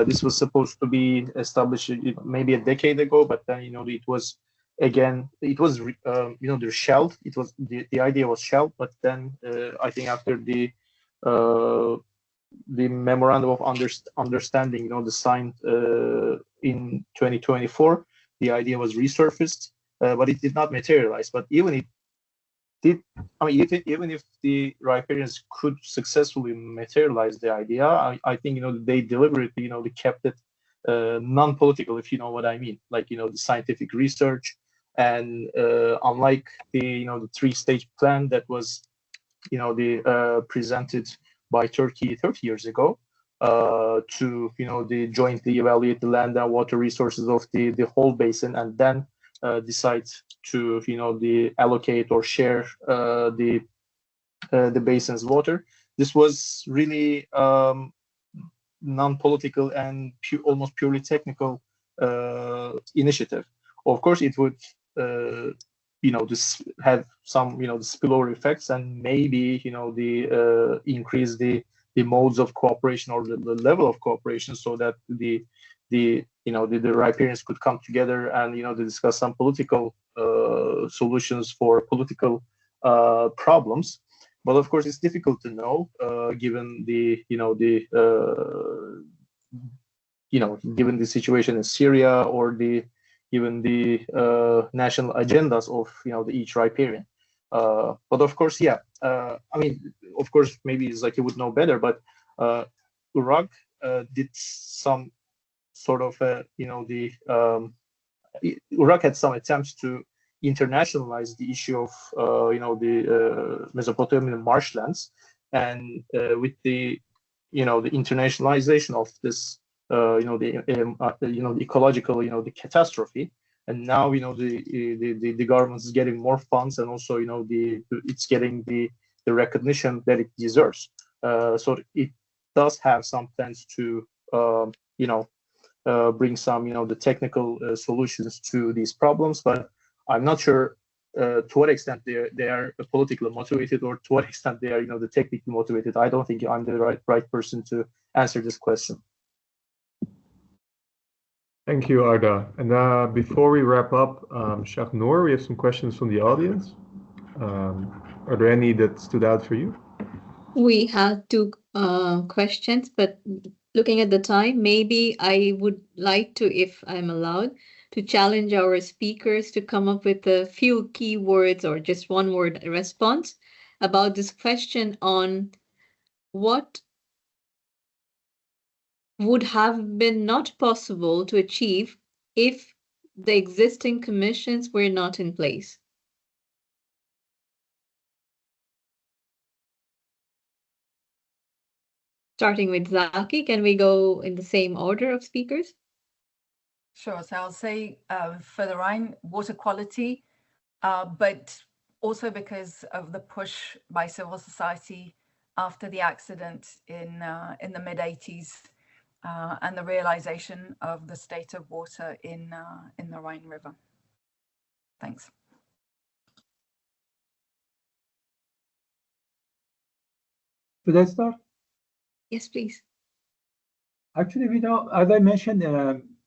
this was supposed to be established maybe a decade ago, but then it was they're shelved. It was the idea was shelved, but then I think after the memorandum of understanding, the signed in 2024, the idea was resurfaced, but it did not materialize. But even if the riparians could successfully materialize the idea, I think they deliberately they kept it non-political, if you know what I mean, like the scientific research. And unlike the three-stage plan that was presented by Turkey 30 years ago to they jointly evaluate the land and water resources of the whole basin and then decide to allocate or share the basin's water. This was really non-political and almost purely technical initiative. Of course, it would this have some the spillover effects and maybe the increase the modes of cooperation or the level of cooperation so that the riparians could come together and to discuss some political solutions for political problems. But of course, it's difficult to know given given the situation in Syria or given the national agendas of each riparian. But of course, of course, maybe Zaki would know better, but Iraq did some sort of Iraq had some attempts to internationalize the issue of the Mesopotamian marshlands, and with the the internationalization of this the ecological the catastrophe, and now the government is getting more funds and also it's getting the recognition that it deserves. So it does have some plans to bring some the technical solutions to these problems, but I'm not sure to what extent they are politically motivated or to what extent they are the technically motivated. I don't think I'm the right person to answer this question. Thank you, Arda. And before we wrap up, Shahnur, we have some questions from the audience. Are there any that stood out for you? We had two questions, but looking at the time, maybe I would like to, if I'm allowed, to challenge our speakers to come up with a few keywords or just one word response about this question on what would have been not possible to achieve if the existing commissions were not in place. Starting with Zaki, can we go in the same order of speakers? Sure. So I'll say for the Rhine, water quality, but also because of the push by civil society after the accident in the mid-80s and the realization of the state of water in the Rhine River. Thanks. Should I start? Yes, please. Actually, we know, as I mentioned,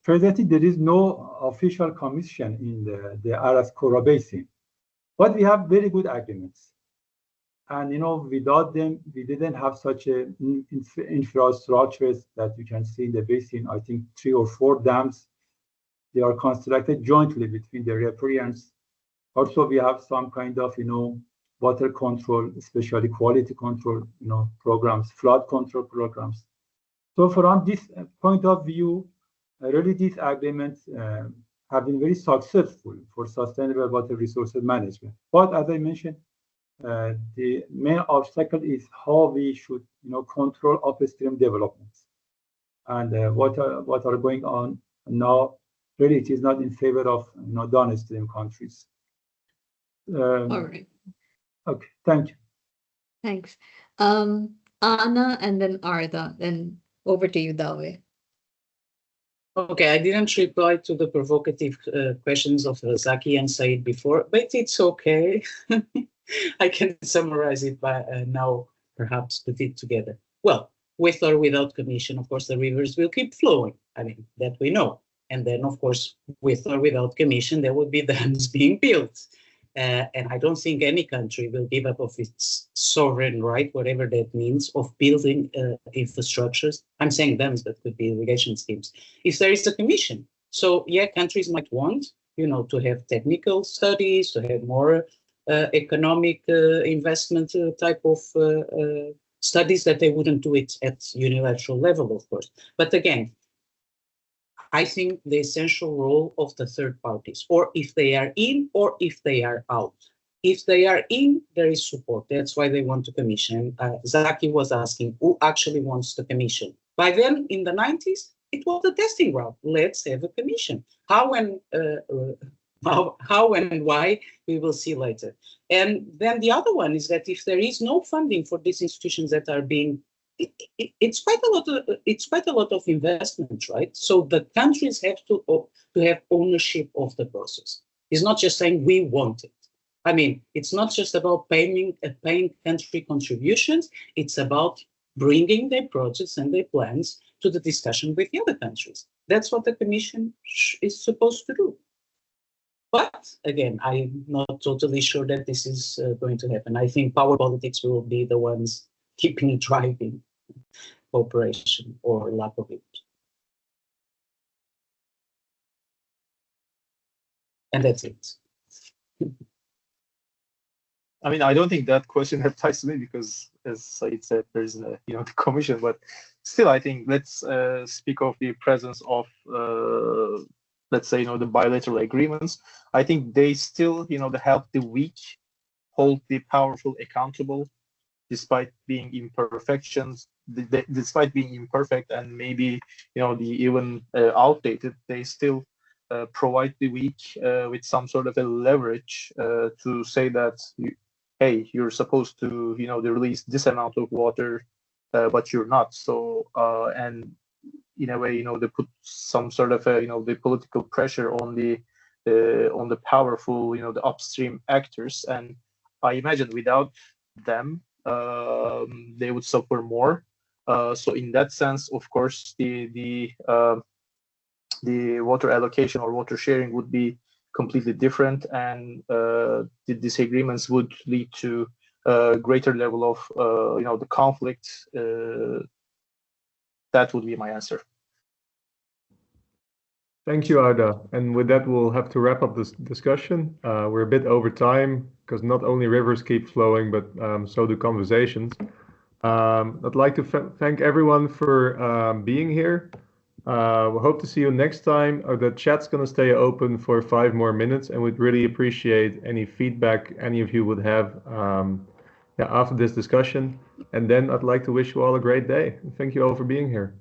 presently there is no official commission in the Aras-Kura basin, but we have very good agreements. And without them, we didn't have such a infrastructures that you can see in the basin. I think 3 or 4 dams, they are constructed jointly between the recipients. Also, we have some kind of water control, especially quality control programs, flood control programs. So from this point of view, really these agreements have been very successful for sustainable water resources management. But as I mentioned, the main obstacle is how we should control upstream developments. And what are going on now, really it is not in favor of downstream countries. All right. Okay, thank you. Thanks. Anna and then Arda, then over to you, Dawe. Okay, I didn't reply to the provocative questions of Zaki and Said before, but it's okay. I can summarize it by now, perhaps put it together. Well, with or without commission, of course, the rivers will keep flowing. I mean, that we know. And then, of course, with or without commission, there will be dams being built. And I don't think any country will give up of its sovereign right, whatever that means, of building infrastructures. I'm saying dams, but could be irrigation schemes. If there is a commission. So, yeah, countries might want, to have technical studies, to have more economic investment type of studies that they wouldn't do it at unilateral level, of course. But again, I think the essential role of the third parties, or if they are in or if they are out. If they are in, there is support. That's why they want to commission. Zaki was asking who actually wants the commission. By then, in the 90s, it was the testing ground. Let's have a commission. How and why, we will see later. And then the other one is that if there is no funding for these institutions that are being it's quite a lot of investment, right? So the countries have to have ownership of the process. It's not just saying we want it. I mean, it's not just about paying country contributions. It's about bringing their projects and their plans to the discussion with the other countries. That's what the Commission is supposed to do. But again, I'm not totally sure that this is going to happen. I think power politics will be the ones driving cooperation or lack of it. And that's it. I mean, I don't think that question applies to me because, as Said said, there is the commission. But still, I think let's speak of the presence of, let's say, the bilateral agreements. I think they still, help the weak hold the powerful accountable, despite being imperfections, despite being imperfect and maybe even outdated. They still provide the weak with some sort of a leverage to say that, hey, you're supposed to release this amount of water, but you're not. So and in a way, they put some sort of the political pressure on the powerful, the upstream actors. And I imagine without them, they would suffer more. So in that sense, of course, the the water allocation or water sharing would be completely different, and the disagreements would lead to a greater level of the conflict. That would be my answer. Thank you, Arda. And with that, we'll have to wrap up this discussion. We're a bit over time because not only rivers keep flowing, but so do conversations. I'd like to thank everyone for being here. We hope to see you next time. The chat's going to stay open for 5 more minutes, and we'd really appreciate any feedback any of you would have after this discussion. And then I'd like to wish you all a great day. Thank you all for being here.